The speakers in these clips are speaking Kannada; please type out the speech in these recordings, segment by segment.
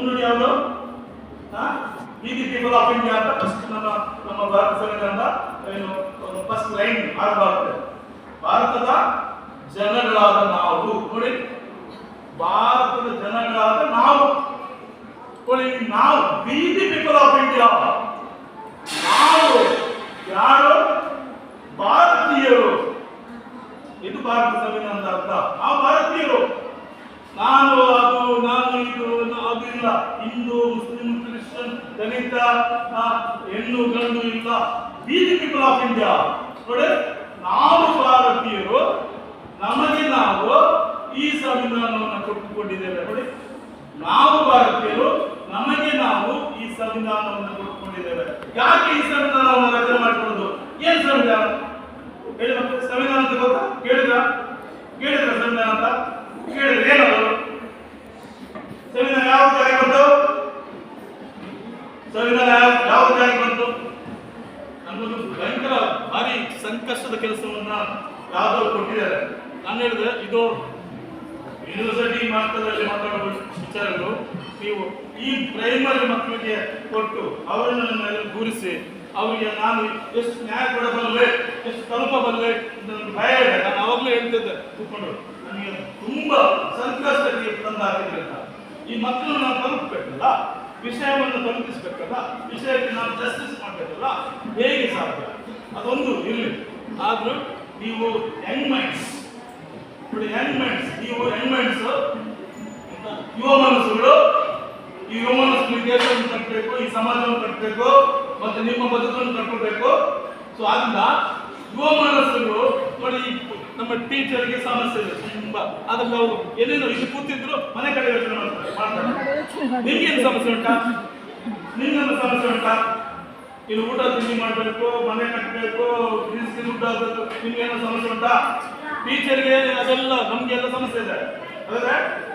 ಮುನ್ನುಡಿ ಯಾವುದು? V the people of India ಅಂತ ಫಸ್ಟ್ ನಮ್ಮ ಭಾರತ ಸಂವಿಧಾನದ ಏನು ಫಸ್ಟ್ ಲೈನ್ ಆರಂಭ ಆಗುತ್ತೆ. ಭಾರತದ ಜನಗಳಾದ ನಾವು, ನೋಡಿ, ಭಾರತದ ಜನಗಳಾದ ನಾವು, ನೋಡಿ, ನಾವು V the people of India, ನಾವು ಯಾರು? ಭಾರತೀಯರು. ಇದು ಭಾರತ ಸಂವಿಧಾನದ ಅರ್ಥ. ನಾವು ಭಾರತೀಯರು. ನಾನು ಅದು, ನಾನು ಇದು, ಅದು ಇಲ್ಲ. ಹಿಂದೂ, ಮುಸ್ಲಿಂ, ಕ್ರಿಶ್ಚಿಯನ್, ದಲಿತ, ಹೆಣ್ಣು ಗಂಡು ಇಲ್ಲ. V the people of India. ನೋಡಿ, ನಾವು ಭಾರತೀಯರು, ನಮಗೆ ನಾವು ಈ ಸಂವಿಧಾನವನ್ನು ಕೊಟ್ಟುಕೊಂಡಿದ್ದೇವೆ. ನೋಡಿ, ನಾವು ಭಾರತೀಯರು, ನಮಗೆ ನಾವು ಈ ಸಂವಿಧಾನವನ್ನು ಕೊಟ್ಟುಕೊಂಡಿದ್ದೇವೆ. ಯಾಕೆ ಈ ಸಂವಿಧಾನವನ್ನು ರಚನೆ ಮಾಡಿಕೊಳ್ಳೋದು? ಏನ್ ಸಂವಿಧಾನ ಹೇಳಿ ಮತ್ತೆ? ಸಂವಿಧಾನ ಅಂತ ಗೊತ್ತಾ? ಕೇಳಿದ್ರ ಸಂವಿಧಾನ ಅಂತ ಕೇಳಿದ್ರೆ ಏನದು? ಸಂವಿಧಾನ ಯಾವ ಜಾರಿ ಬಂತು? ಸಂವಿಧಾನ ಯಾವ ಜಾರಿ ಬಂತು? ನಮ್ಮದು ಭಯಂಕರ ಭಾರಿ ಸಂಕಷ್ಟದ ಕೆಲಸವನ್ನ ಯಾವ್ದಾದ್ರು ಕೊಟ್ಟಿದ್ದಾರೆ. ನಾನು ಹೇಳಿದೆ, ಇದು ಯೂನಿವರ್ಸಿಟಿ ಮಟ್ಟದಲ್ಲಿ ಮಾತಾಡುವ ವಿಚಾರಗಳು ನೀವು ಈ ಪ್ರೈಮರಿ ಮಕ್ಕಳಿಗೆ ಕೊಟ್ಟು ಅವರನ್ನು ಗುರಿಸಿ ಅವರಿಗೆ ನಾನು ಎಷ್ಟು ನ್ಯಾಯ ಕೊಡಬಲ್ಲೆ, ಎಷ್ಟು ತಲುಪಬಲ್ಲೆ, ನನಗೆ ಭಯ ಇದೆ. ನಾನು ಅವಾಗಲೇ ಹೇಳ್ತಿದ್ದೆ ಕೂತ್ಕೊಂಡು, ನನಗೆ ತುಂಬಾ ಸಂಕಷ್ಟಕ್ಕೆ ತಂದು ಹಾಕಿದ್ರಿಂದ ಈ ಮಕ್ಕಳನ್ನು ನಾವು ತಲುಪಬೇಕಲ್ಲ, ವಿಷಯವನ್ನು ತಲುಪಿಸ್ಬೇಕಲ್ಲ, ವಿಷಯಕ್ಕೆ ನಾವು ಜಸ್ಟಿಸ್ ಮಾಡಬೇಕಲ್ಲ, ಹೇಗೆ ಸಾಧ್ಯ? ಅದೊಂದು ಇರಲಿ. ಆದ್ರೂ ನೀವು ಯಂಗ್ ಮೈಂಡ್ಸ್ ನೋಡಿ, ನೀವು ಯಂಗ್ ಮೈಂಡ್ಸ್, ಯುವ ಮನಸ್ಸುಗಳು, ಈ ಯುವ ಮನಸ್ಸುಗಳು ದೇಶವನ್ನು ಕಟ್ಟಬೇಕು, ಈ ಸಮಾಜವನ್ನು ಕಟ್ಟಬೇಕು, ಮತ್ತೆ ನಿಮ್ಮ ಬದುಕನ್ನು ಕಟ್ಟಬೇಕು. ಸೊ ಅದರಿಂದ ಯುವ ಮನಸ್ಸುಗಳು ನೋಡಿ, ನಮ್ಮ ಟೀಚರ್ಗೆ ಸಮಸ್ಯೆ ಇದೆ ತುಂಬಾ. ಅದ್ರಲ್ಲಿ ಅವರು ಏನೇನು ಇಲ್ಲಿ ಕೂತಿದ್ರು ಮನೆ ಕಡೆ ಯೋಚನೆ ಮಾಡ್ತಾರೆ. ನಿಮ್ಗೇನು ಸಮಸ್ಯೆ ಉಂಟಾ? ನಿಮ್ಗೇನು ಸಮಸ್ಯೆ ಉಂಟಾ? ಇಲ್ಲಿ ಊಟ ತಿಂಡಿ ಮಾಡಬೇಕು, ಮನೆ ಕಟ್ಟಬೇಕು, ಫೀಸ್ಗೆ ದುಡ್ಡು ಆಗಬೇಕು, ನಿಮ್ಗೇನೋ ಸಮಸ್ಯೆ ಉಂಟಾ? ಟೀಚರ್ಗೆ ಅದೆಲ್ಲ ನಮ್ಗೆಲ್ಲ ಸಮಸ್ಯೆ ಇದೆ. ಆದರೆ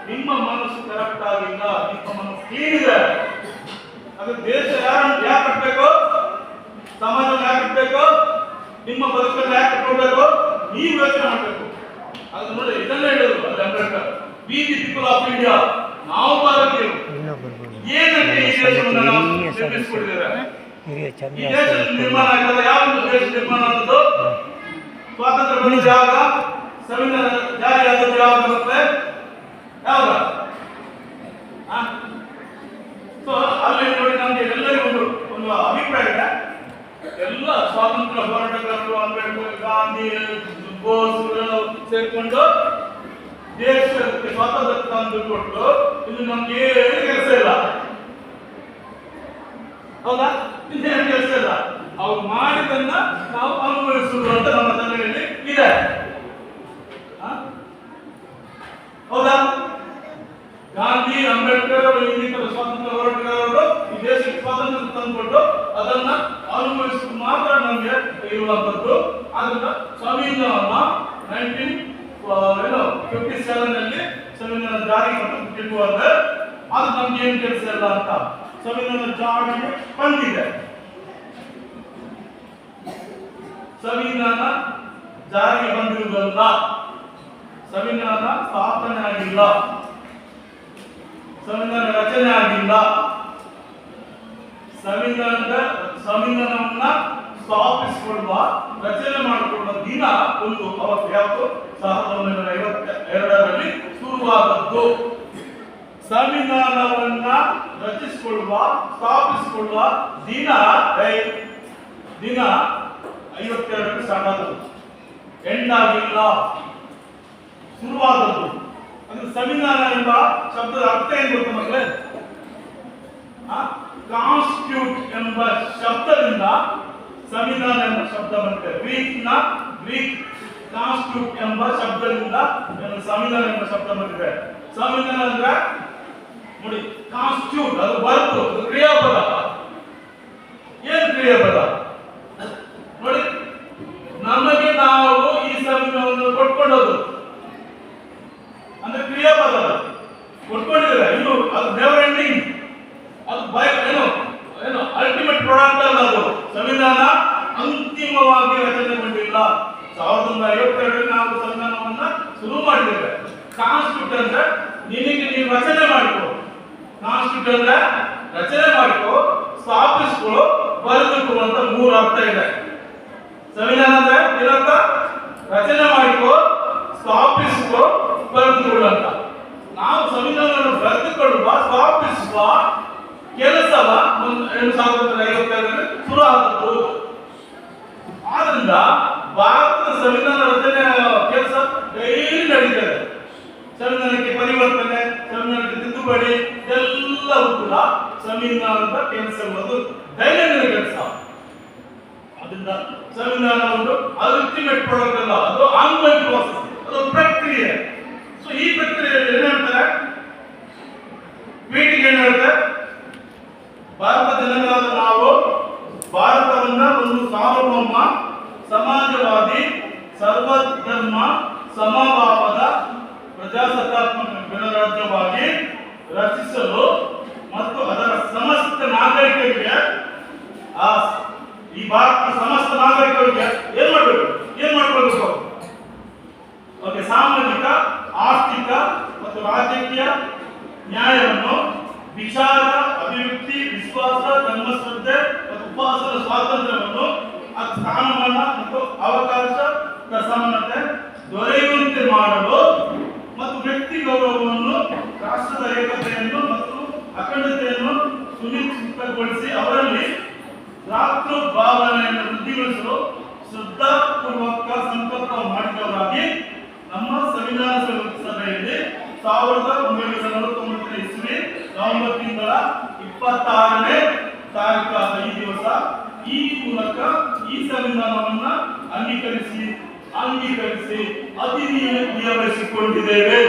ನಿಮ್ಮ ಮನಸ್ಸು ಕರೆಕ್ಟ್ ಆಗಿಲ್ಲ, ನಿಮ್ಮ ಮನಸ್ಸು ಏನಿದೆ ಅದು ದೇಶ ಯಾರು ಕಟ್ಟಬೇಕು, ಸಮಾಜ ಯಾರು ಕಟ್ಟಬೇಕು, ನಿಮ್ಮ ಬದುಕನ್ನು ಯಾಕೆ ಕಟ್ಕೊಳ್ಬೇಕು, ನೀವು ಯೋಚನೆ ಮಾಡಬೇಕು. ಅದು ನೋಡಿ, ಇದನ್ನೇ ಹೇಳೋದು ಅಲ್ಲಿ Ambedkar, V the people of India, ನಾವು ಭಾರತೀಯರು. ಏನಕ್ಕೆ ಈ ದೇಶವನ್ನು ನಾವು ನಿರ್ಮಿಸಿಕೊಂಡಿದ್ದೇವೆ? ಈ ದೇಶ ನಿರ್ಮಾಣ ಆಯ್ತಲ್ಲ, ಯಾವ ದೇಶ ನಿರ್ಮಾಣ ಆದದ್ದು? ಸ್ವಾತಂತ್ರ್ಯ ಬಂದಿದ್ದು ಯಾವಾಗ? ಸಂವಿಧಾನ ಜಾರಿ ಆದದ್ದು ಯಾವಾಗ ಬರುತ್ತೆ? ಯಾವಾಗ? ಸೊ ಅಲ್ಲಿ ನೋಡಿ, ನಮಗೆ ಎಲ್ಲರಿಗೂ ಒಂದು ಅಭಿಪ್ರಾಯ ಇದೆ. ಎಲ್ಲ ಸ್ವಾತಂತ್ರ್ಯ ಹೋರಾಟಗಾರರು, ಅಂಬೇಡ್ಕರ್, ಗಾಂಧಿ, ಬೋಸ್ ಸೇರ್ಕೊಂಡು ದೇಶಕ್ಕೆ ಸ್ವಾತಂತ್ರ್ಯ ತಂದು ಕೊಟ್ಟು ಇದು ನಮ್ಗೆ ಏನು ಕೆಲಸ ಇಲ್ಲ, ಹೌದಾ? ಇನ್ನೇನು ಕೆಲಸ ಇಲ್ಲ. ಅವ್ರು ಮಾಡಿದನ್ನ ನಾವು ಅನುಭವಿಸುವುದು ಅಂತ ನಮ್ಮ ತಲೆಯಲ್ಲಿ ಇದೆ, ಹೌದಾ? ಗಾಂಧಿ, ಅಂಬೇಡ್ಕರ್, ಇನ್ನಿತರ ಸ್ವಾತಂತ್ರ್ಯ ಹೋರಾಟಗಾರರು ಈ ದೇಶಕ್ಕೆ ಸ್ವಾತಂತ್ರ್ಯ ತಂದುಕೊಟ್ಟು ಅದನ್ನ ಅನುಭವಿಸುವುದು ಮಾತ್ರ ನಮಗೆ ಇರುವಂತದ್ದು. ಅದನ್ನ ಸಂವಿಧಾನ 1957 ನಲ್ಲಿ ಸಂವಿಧಾನ ಜಾರಿ ಕೊಟ್ಟಿರುವಾಗ ಅದು ನಮ್ಗೆ ಏನು ಕೆಲಸ ಇಲ್ಲ ಅಂತ ಸಂವಿಧಾನ ಜಾರಿ ಬಂದಿದೆ. ಸಂವಿಧಾನ ಜಾರಿಗೆ ಬಂದಿರುವುದಲ್ಲ, ಸಂವಿಧಾನ ಸ್ಥಾಪನೆ ಆಗಿಲ್ಲ, ಸಂವಿಧಾನ ರಚನೆ ಆಗಿಲ್ಲ. ಸಂವಿಧಾನವನ್ನ ಸ್ಥಾಪಿಸಿಕೊಳ್ಳುವ, ರಚನೆ ಮಾಡಿಕೊಳ್ಳುವ ದಿನ ಒಂದು ಅವತ್ತು ಯಾವುದು? 1952ರಲ್ಲಿ ಶುರುವಾದದ್ದು. ಸಂವಿಧಾನವನ್ನ ರಚಿಸಿಕೊಳ್ಳುವ, ಸ್ಥಾಪಿಸಿಕೊಳ್ಳುವ ದಿನ 52ಕ್ಕೆ ಸ್ಟಾರ್ಟ್ ಆದದ್ದು, ಎಂಡ್ ಆಗಿಲ್ಲ, ಶುರುವಾದದ್ದು. ಅಂದ್ರೆ ಸಂವಿಧಾನ ಎಂಬ ಶಬ್ದದ ಅರ್ಥ ಏನು ಗೊತ್ತ ಮಕ್ಕಳೇ? ಕಾನ್ಸ್ಟಿಟ್ಯೂಟ್ ಎಂಬ ಶಬ್ದದಿಂದ ಸಂವಿಧಾನ ಎಂಬ ಶಬ್ದ ಬಂದಿದೆ. ಗ್ರೀಕ್ ಕಾನ್ಸ್ಟಿಟ್ಯೂಟ್ ಎಂಬ ಶಬ್ದದಿಂದ ಸಂವಿಧಾನ ಎಂಬ ಶಬ್ದ ಬಂದಿದೆ. ಸಂವಿಧಾನ ಅಂದ್ರೆ ನೋಡಿ, ಕಾನ್ಸ್ಟಿಟ್ಯೂಟ್ ಅದು ಬರ್ತು, ಅದು ಕ್ರಿಯಾಪದ. ಏನ್ ಕ್ರಿಯಾಪದ ನೋಡಿ? ನಮಗೆ ನಾವು ಈ ಸಂವಿಧಾನವನ್ನು ಕೊಟ್ಕೊಂಡೋದು ಅಂದ್ರೆ ಕ್ರಿಯಾಪದ ಕೊಟ್ಕೊಂಡಿದ್ದಾರೆ. ಇನ್ನು ಅದು ನೆವರ್ ಎಂಡಿಂಗ್, ಅದು ಏನು ಅಲ್ಟಿಮೇಟ್ ಪ್ರಾಡಕ್ಟ್ ಅಲ್ಲ. ಅದು ಸಂವಿಧಾನ ಅಂತಿಮವಾಗಿ ರಚನೆಗೊಂಡಿಲ್ಲ. 1952ರಲ್ಲಿ ನಾವು ಸಂವಿಧಾನವನ್ನ ಶುರು ಮಾಡಿದ್ದೇವೆ. ಕಾನ್ಸ್ಟಿಟ್ಯೂಟ್ ಅಂದ್ರೆ ನಿನಗೆ ನೀವು ರಚನೆ ಮಾಡಿಕೊ. ಕಾನ್ಸ್ಟಿಟ್ಯೂಷನ್ ಅಂದ್ರೆ ರಚನೆ ಮಾಡಿಕೊ, ಸ್ಥಾಪಿಸ್ಕೊ, ಬರೆದುಕೊ ಅಂತ 3 ಅರ್ಥ ಇದೆ. ಸಂವಿಧಾನ ಅಂದ್ರೆ ಏನಂತ? ರಚನೆ ಮಾಡಿಕೊ, ಸ್ಥಾಪಿಸ್ಕೊ, ಬರೆದುಕೊಳ್ಳು ಅಂತ. ನಾವು ಸಂವಿಧಾನವನ್ನು ಬರೆದುಕೊಳ್ಳುವ, ಸ್ಥಾಪಿಸುವ ಕೆಲಸವ 1955 ಶುರು ಆದದ್ದು. ಆದ್ರಿಂದ ಭಾರತದ ಸಂವಿಧಾನ ರಚನೆ ಕೆಲಸ ಡೈಲಿ ನಡೀತದೆ. ಸಂವಿಧಾನಕ್ಕೆ ಪರಿವರ್ತನೆ, ಸಂವಿಧಾನಕ್ಕೆ ತಿದ್ದುಪಡಿ ಎಲ್ಲವೂ ಕೂಡ ಸಂವಿಧಾನದ ಕೆಲಸಗಳು ದೈನಂದಿನ ಕೆಲಸ. ಅದರಿಂದ ಸಂವಿಧಾನ ಒಂದು ಅಲ್ಟಿಮೇಟ್ ಪ್ರಾಡಕ್ಟ್ ಅಲ್ಲ, ಅದು ಆನ್ಲೈನ್ ಪ್ರೋಸೆಸ್, ಅದು ಪ್ರಕ್ರಿಯೆ. ಸೊ ಈ ಪ್ರಕ್ರಿಯೆಯಲ್ಲಿ ಏನ್ ಹೇಳ್ತಾರೆ, ಮೀಟಿಂಗ್ ಏನ್ ಹೇಳ್ತಾರೆ, ಭಾರತ ಜನಗಳಾದ ನಾವು ಭಾರತವನ್ನ ಒಂದು ಸಾರ್ವಭೌಮ ಸಮಾಜವಾದಿ ಸರ್ವಧರ್ಮ ಸಮಭಾವದ ಪ್ರಜಾಸತ್ತಾತ್ಮಕ ಗಣರಾಜ್ಯವಾಗಿ ರಚಿಸಲು ಮತ್ತು ಅದರ ಸಮಸ್ತ ನಾಗರಿಕರಿಗೆ ಈ ಭಾರತದ ಸಮಸ್ತ ನಾಗರಿಕರಿಗೆ ಏನ್ ಮಾಡಬೇಕು? ಓಕೆ, ಸಾಮಾಜಿಕ, ಆರ್ಥಿಕ ಮತ್ತು ರಾಜಕೀಯ ನ್ಯಾಯವನ್ನು, ವಿಚಾರ, ಅಭಿವ್ಯಕ್ತಿ, ವಿಶ್ವಾಸ, ಧರ್ಮಶ್ರದ್ಧೆ ಮತ್ತು ಉಪಾಸನ ಸ್ವಾತಂತ್ರ್ಯವನ್ನು, ಸ್ಥಾನಮಾನ ಮತ್ತು ಅವಕಾಶ ಸಮಾನತೆ ದೊರೆಯುವಂತೆ ಮಾಡಲು ಮತ್ತು ವ್ಯಕ್ತಿ ಗೌರವವನ್ನು, ರಾಷ್ಟ್ರದ ಏಕತೆಯನ್ನು ಮತ್ತು ಅಖಂಡತೆಯನ್ನು ಸುನಿಶ್ಚಿತಗೊಳಿಸಿ ಅವರಲ್ಲಿ ರಾಷ್ಟ್ರ ಭಾವನೆಯನ್ನು ವೃದ್ಧಿಗೊಳಿಸಲು ಶ್ರದ್ಧಾಪೂರ್ವಕ ಸಂಕಲ್ಪ ಮಾಡಿದವರಾಗಿ ನಮ್ಮ ಸಂವಿಧಾನ ಸಭೆಯಲ್ಲಿ 1949 ಇಸ್ವಿ ನವೆಂಬರ್ ತಿಂಗಳ 26ನೇ ತಾರೀಕಾದ ಈ ದಿವಸ ಈ ಮೂಲಕ ಈ ಸಂವಿಧಾನವನ್ನ ಅಂಗೀಕರಿಸಿ ಅಧಿನಿಯಮಿಸಿಕೊಂಡಿದ್ದೇವೆ.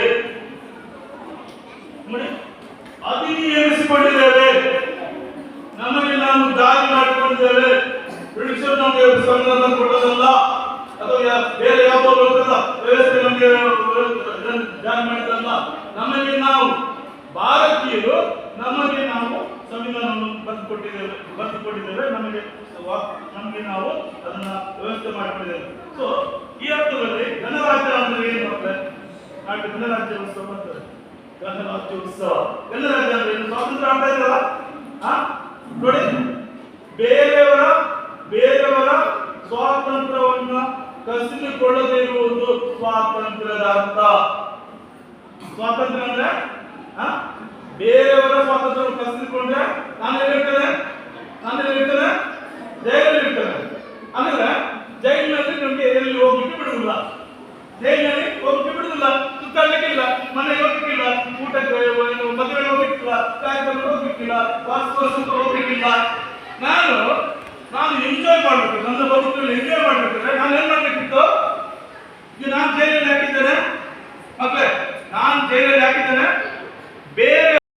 ಅಧಿನಿಯಮಿಸಿಕೊಂಡಿದ್ದೇವೆ, ನಮಗೆ ನಾವು ಜಾರಿ ಮಾಡಿಕೊಂಡಿದ್ದೇವೆ. ಬ್ರಿಟಿಷರು ನಮಗೆ ಸಂವಿಧಾನ ಕೊಟ್ಟದಲ್ಲ, ಅಥವಾ ಬೇರೆ ಯಾವುದೋ ಲೋಕದ ವ್ಯವಸ್ಥೆ ನಮಗೆ ಜಾರಿ ಮಾಡಿದಲ್ಲ. ನಮಗೆ ನಾವು ಭಾರತೀಯರು, ನಮಗೆ ನಾವು ಸಂವಿಧಾನವನ್ನು ಬರೆದುಕೊಂಡಿದ್ದೇವೆ, ನಮಗೆ ನಾವು ಅದನ್ನ ವ್ಯವಸ್ಥೆ ಮಾಡಿಕೊಂಡಿದ್ದೇವೆ. ಸೊ ಈ ಅರ್ಥದಲ್ಲಿ ಗಣರಾಜ್ಯ ಅಂದ್ರೆ ಏನು ಬರ್ತದೆ? ನಾಳೆ ಗಣರಾಜ್ಯ ಉತ್ಸವ ಬರ್ತದೆ. ಗಣರಾಜ್ಯ ಉತ್ಸವ, ಗಣರಾಜ್ಯ ಅಂದ್ರೆ ಏನು? ಸ್ವಾತಂತ್ರ್ಯ ಆಗ್ತಾ ಇದೆಯಲ್ಲ. ನೋಡಿ, ಬೇರೆಯವರ ಸ್ವಾತಂತ್ರ್ಯವನ್ನ ಕಸಿದುಕೊಳ್ಳದೇ ಇರುವುದು ಸ್ವಾತಂತ್ರ್ಯದ ಅರ್ಥ. ಸ್ವಾತಂತ್ರ್ಯ ಅಂದ್ರೆ ಬೇರೆಯವರ ಸ್ವಾತಂತ್ರ್ಯ ಕಸಿದುಕೊಂಡ್ರೆ ನಾನೇನಿರ್ತದೆ ಜೈಲಲ್ಲಿರ್ತದೆ. ಅಂದ್ರೆ ಜೈಲಿನಲ್ಲಿ ನಮಗೆ ಎಲ್ಲಿ ಹೋಗ್ಲಿಕ್ಕೆ ಬಿಡುವುದಿಲ್ಲ, ಜೈಲಿನಲ್ಲಿ ಹೋಗ್ಲಿಕ್ಕೆ ಬಿಡುವುದಿಲ್ಲ, ಸುತ್ತಾಡ್ಲಿಕ್ಕಿಲ್ಲ, ಮನೆಗೆ ಹೋಗ್ಲಿಕ್ಕಿಲ್ಲ, ಊಟಕ್ಕೆ ಮದುವೆ ಹೋಗ್ಲಿಕ್ಕಿಲ್ಲ, ಕಾರ್ಯಕ್ರಮ ಹೋಗ್ಲಿಕ್ಕಿಲ್ಲ, ವಾಸ್ತುವರ್ಷಕ್ಕೆ ಹೋಗ್ಲಿಕ್ಕಿಲ್ಲ. ನಾನು ಎಂಜಾಯ್ ಮಾಡ್ಬೇಕು, ನನ್ನ ಬದುಕಲ್ಲಿ ಎಂಜಾಯ್ ಮಾಡ್ಬೇಕಾದ್ರೆ